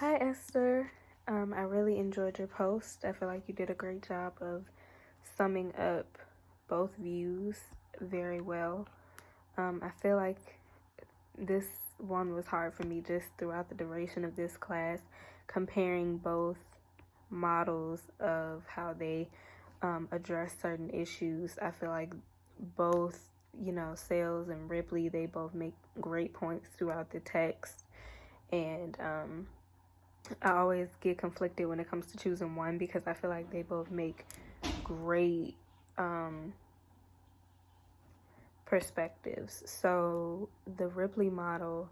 Hi, Esther. I really enjoyed your post. I feel like you did a great job of summing up both views very well. I feel like this one was hard for me just throughout the duration of this class, comparing both models of how they address certain issues. I feel like both, Sales and Ripley, they both make great points throughout the text. And I always get conflicted when it comes to choosing one because I feel like they both make great perspectives. So the Ripley model,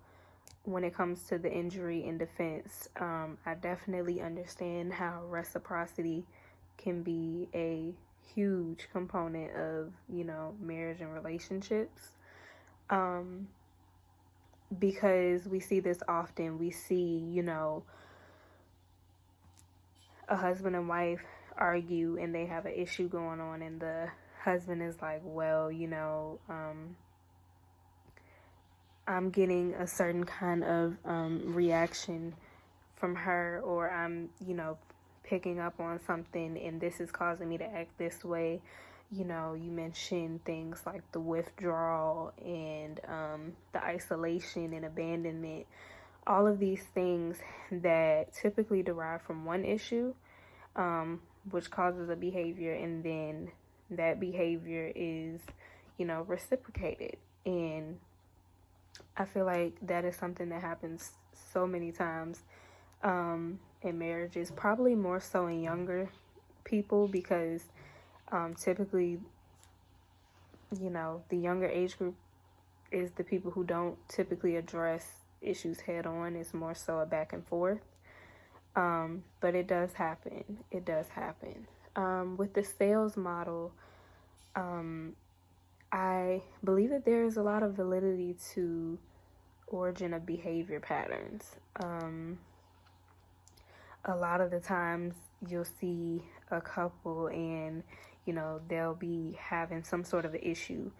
when it comes to the injury and defense, I definitely understand how reciprocity can be a huge component of, marriage and relationships. Because we see this often. We see, a husband and wife argue and they have an issue going on, and the husband is like, well, I'm getting a certain kind of reaction from her, or I'm, picking up on something, and this is causing me to act this way. You mentioned things like the withdrawal and the isolation and abandonment, all of these things that typically derive from one issue, which causes a behavior, and then that behavior is, reciprocated. And I feel like that is something that happens so many times in marriages, probably more so in younger people, because typically, the younger age group is the people who don't typically address issues head on. It's more so a back and forth. But it does happen. It does happen. With the sales model, I believe that there is a lot of validity to origin of behavior patterns. A lot of the times you'll see a couple and, they'll be having some sort of an issue.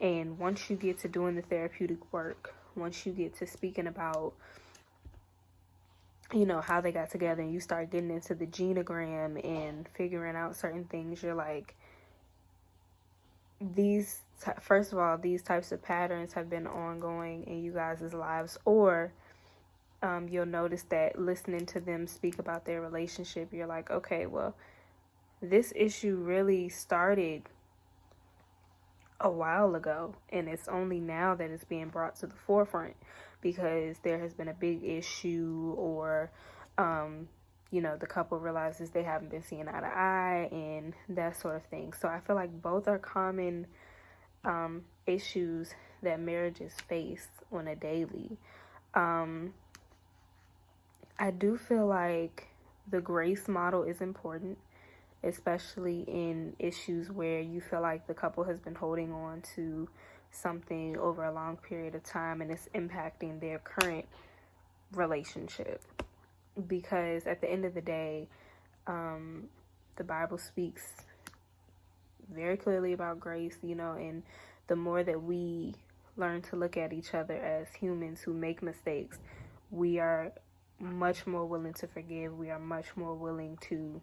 And once you get to doing the therapeutic work, once you get to speaking about, how they got together, and you start getting into the genogram and figuring out certain things, you're like, first of all, these types of patterns have been ongoing in you guys' lives, or you'll notice that listening to them speak about their relationship, you're like, okay, well, this issue really started a while ago, and it's only now that it's being brought to the forefront because there has been a big issue, or the couple realizes they haven't been seeing eye to eye and that sort of thing. So I feel like both are common issues that marriages face on a daily. I do feel like the grace model is important, especially in issues where you feel like the couple has been holding on to something over a long period of time and it's impacting their current relationship. Because at the end of the day, the Bible speaks very clearly about grace, and the more that we learn to look at each other as humans who make mistakes, we are much more willing to forgive. We are much more willing to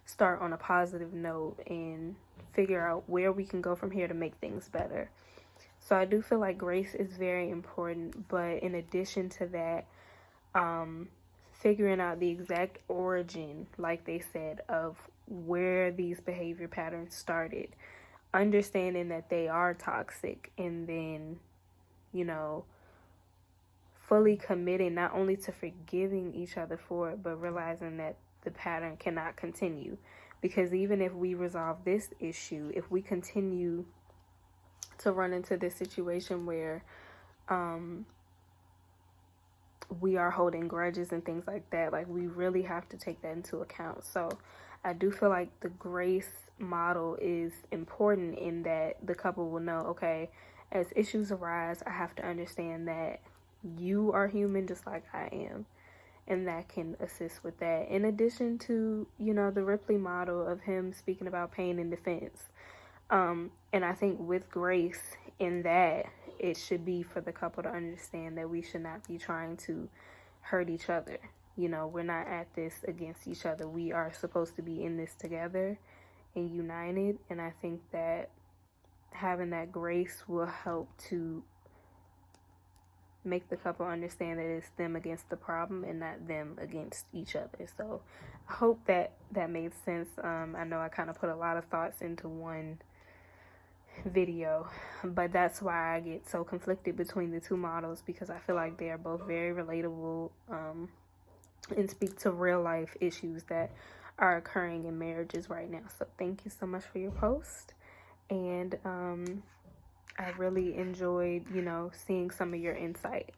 start on a positive note and figure out where we can go from here to make things better. So I do feel like grace is very important, but in addition to that, figuring out the exact origin, like they said, of where these behavior patterns started, understanding that they are toxic, and then, fully committing not only to forgiving each other for it, but realizing that the pattern cannot continue. Because even if we resolve this issue, if we continue to run into this situation where we are holding grudges and things like that, like, we really have to take that into account. So I do feel like the grace model is important in that the couple will know, okay, as issues arise, I have to understand that you are human just like I am, and that can assist with that. In addition to, the Ripley model of him speaking about pain and defense. And I think with grace in that, it should be for the couple to understand that we should not be trying to hurt each other. You know, we're not at this against each other. We are supposed to be in this together and united. And I think that having that grace will help to make the couple understand that it's them against the problem and not them against each other. So I hope that that made sense. I know I kind of put a lot of thoughts into one video, but that's why I get so conflicted between the two models, because I feel like they are both very relatable and speak to real life issues that are occurring in marriages right now. So thank you so much for your post, and I really enjoyed, you know, seeing some of your insight.